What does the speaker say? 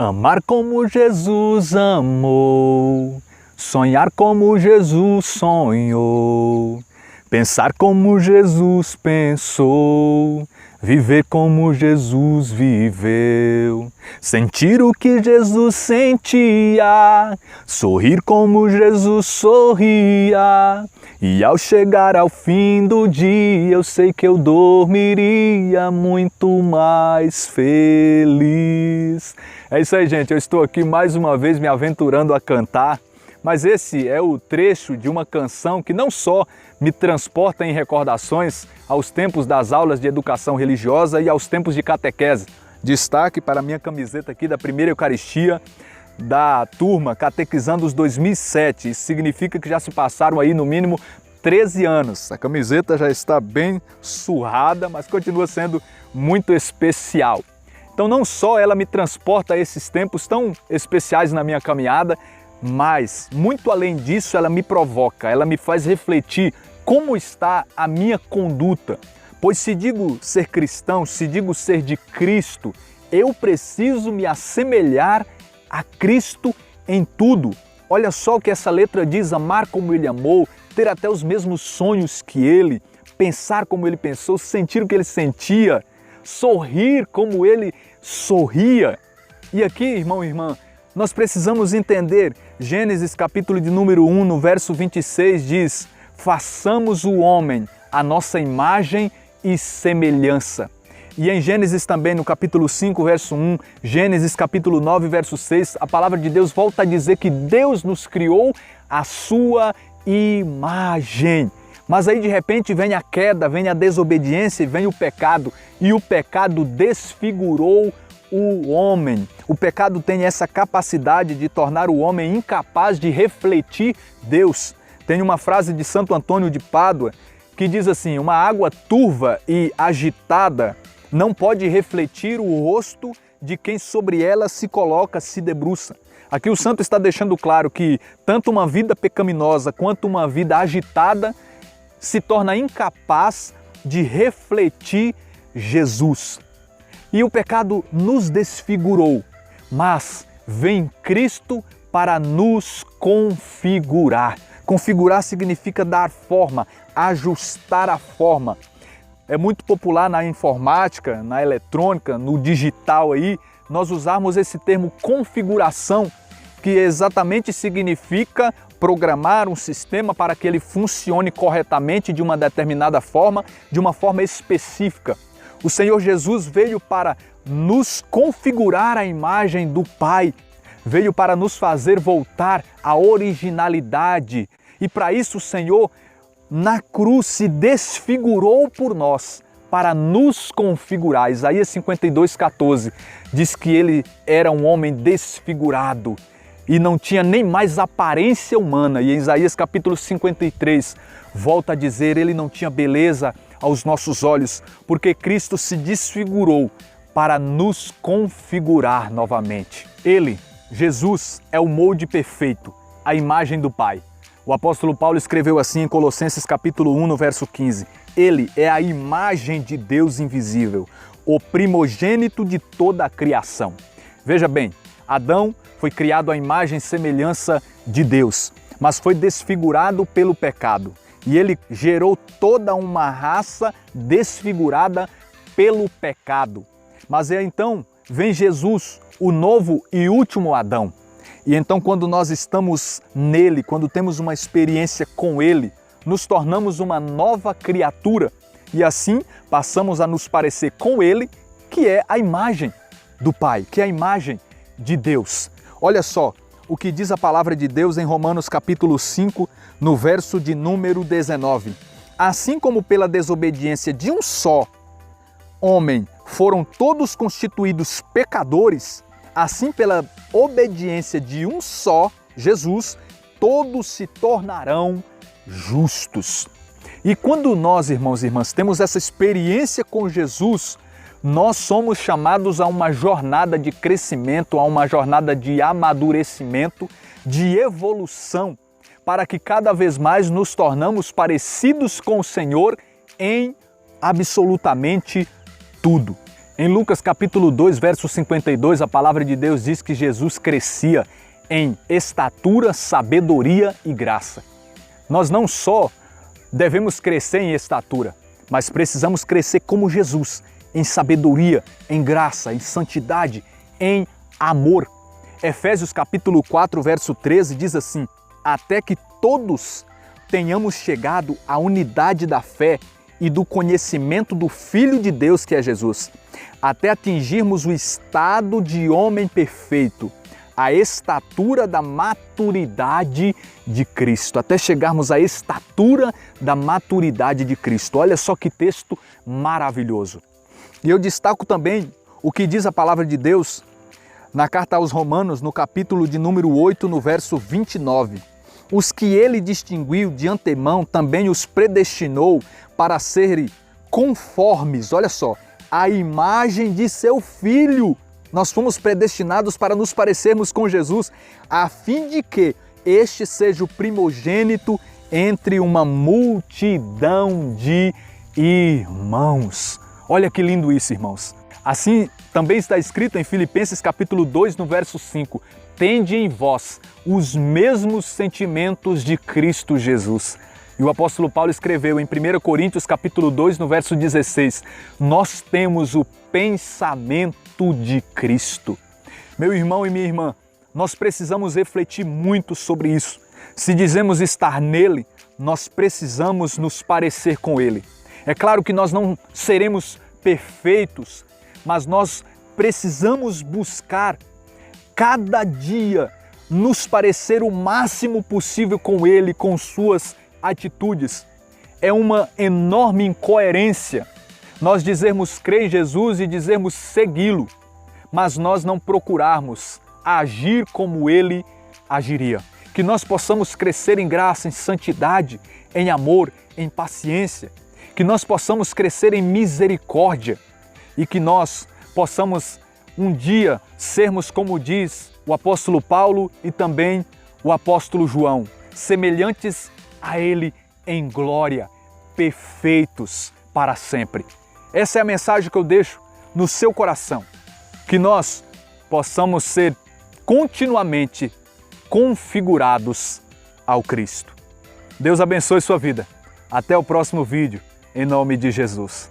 Amar como Jesus amou, sonhar como Jesus sonhou, pensar como Jesus pensou, viver como Jesus viveu, sentir o que Jesus sentia, sorrir como Jesus sorria. E ao chegar ao fim do dia, eu sei que eu dormiria muito mais feliz. É isso aí, gente. Eu estou aqui mais uma vez me aventurando a cantar, mas esse é o trecho de uma canção que não só me transporta em recordações aos tempos das aulas de educação religiosa e aos tempos de catequese. Destaque para a minha camiseta aqui da primeira Eucaristia, da turma Catequizando os 2007. Isso significa que já se passaram aí no mínimo 13 anos. A camiseta já está bem surrada, mas continua sendo muito especial. Então não só ela me transporta a esses tempos tão especiais na minha caminhada, mas muito além disso ela me provoca, ela me faz refletir como está a minha conduta. Pois se digo ser cristão, se digo ser de Cristo, eu preciso me assemelhar a Cristo em tudo. Olha só o que essa letra diz: amar como Ele amou, ter até os mesmos sonhos que Ele, pensar como Ele pensou, sentir o que Ele sentia, sorrir como Ele sorria. E aqui, irmão e irmã, nós precisamos entender, Gênesis capítulo de número 1, no verso 26 diz: façamos o homem a nossa imagem e semelhança. E em Gênesis também, no capítulo 5, verso 1, Gênesis capítulo 9, verso 6, a palavra de Deus volta a dizer que Deus nos criou à sua imagem. Mas aí de repente vem a queda, vem a desobediência e vem o pecado. E o pecado desfigurou o homem. O pecado tem essa capacidade de tornar o homem incapaz de refletir Deus. Tem uma frase de Santo Antônio de Pádua que diz assim: uma água turva e agitada não pode refletir o rosto de quem sobre ela se coloca, se debruça. Aqui o santo está deixando claro que tanto uma vida pecaminosa quanto uma vida agitada se torna incapaz de refletir Jesus. E o pecado nos desfigurou, mas vem Cristo para nos configurar. Configurar significa dar forma, ajustar a forma. É muito popular na informática, na eletrônica, no digital aí, nós usarmos esse termo configuração, que exatamente significa programar um sistema para que ele funcione corretamente de uma determinada forma, de uma forma específica. O Senhor Jesus veio para nos configurar a imagem do Pai, veio para nos fazer voltar à originalidade. E para isso o Senhor na cruz se desfigurou por nós, para nos configurar. Isaías 52:14 diz que ele era um homem desfigurado e não tinha nem mais aparência humana. E em Isaías capítulo 53 volta a dizer: ele não tinha beleza aos nossos olhos, porque Cristo se desfigurou para nos configurar novamente. Ele, Jesus, é o molde perfeito, a imagem do Pai. O apóstolo Paulo escreveu assim em Colossenses capítulo 1, no verso 15. Ele é a imagem de Deus invisível, o primogênito de toda a criação. Veja bem, Adão foi criado à imagem e semelhança de Deus, mas foi desfigurado pelo pecado. E ele gerou toda uma raça desfigurada pelo pecado. Mas então vem Jesus, o novo e último Adão. E então quando nós estamos nele, quando temos uma experiência com ele, nos tornamos uma nova criatura e assim passamos a nos parecer com ele, que é a imagem do Pai, que é a imagem de Deus. Olha só o que diz a palavra de Deus em Romanos capítulo 5, no verso de número 19. Assim como pela desobediência de um só homem foram todos constituídos pecadores, assim pela obediência de um só, Jesus, todos se tornarão justos. E quando nós, irmãos e irmãs, temos essa experiência com Jesus, nós somos chamados a uma jornada de crescimento, a uma jornada de amadurecimento, de evolução, para que cada vez mais nos tornamos parecidos com o Senhor em absolutamente tudo. Em Lucas capítulo 2, verso 52, a palavra de Deus diz que Jesus crescia em estatura, sabedoria e graça. Nós não só devemos crescer em estatura, mas precisamos crescer como Jesus, em sabedoria, em graça, em santidade, em amor. Efésios capítulo 4, verso 13 diz assim: até que todos tenhamos chegado à unidade da fé e do conhecimento do Filho de Deus, que é Jesus, até atingirmos o estado de homem perfeito, a estatura da maturidade de Cristo, até chegarmos à estatura da maturidade de Cristo. Olha só que texto maravilhoso. E eu destaco também o que diz a palavra de Deus na carta aos Romanos, no capítulo de número 8, no verso 29. Os que ele distinguiu de antemão, também os predestinou para serem conformes, olha só, à imagem de seu Filho. Nós fomos predestinados para nos parecermos com Jesus, a fim de que este seja o primogênito entre uma multidão de irmãos. Olha que lindo isso, irmãos. Assim também está escrito em Filipenses capítulo 2, no verso 5, tende em vós os mesmos sentimentos de Cristo Jesus. E o apóstolo Paulo escreveu em 1 Coríntios capítulo 2, no verso 16, nós temos o pensamento de Cristo. Meu irmão e minha irmã, nós precisamos refletir muito sobre isso. Se dizemos estar nele, nós precisamos nos parecer com ele. É claro que nós não seremos perfeitos, mas nós precisamos buscar cada dia nos parecer o máximo possível com ele, com suas atitudes. É uma enorme incoerência nós dizermos crer em Jesus e dizermos segui-lo, mas nós não procurarmos agir como ele agiria. Que nós possamos crescer em graça, em santidade, em amor, em paciência, que nós possamos crescer em misericórdia e que nós possamos um dia sermos, como diz o apóstolo Paulo e também o apóstolo João, semelhantes a ele em glória, perfeitos para sempre. Essa é a mensagem que eu deixo no seu coração, que nós possamos ser continuamente configurados ao Cristo. Deus abençoe sua vida. Até o próximo vídeo, em nome de Jesus.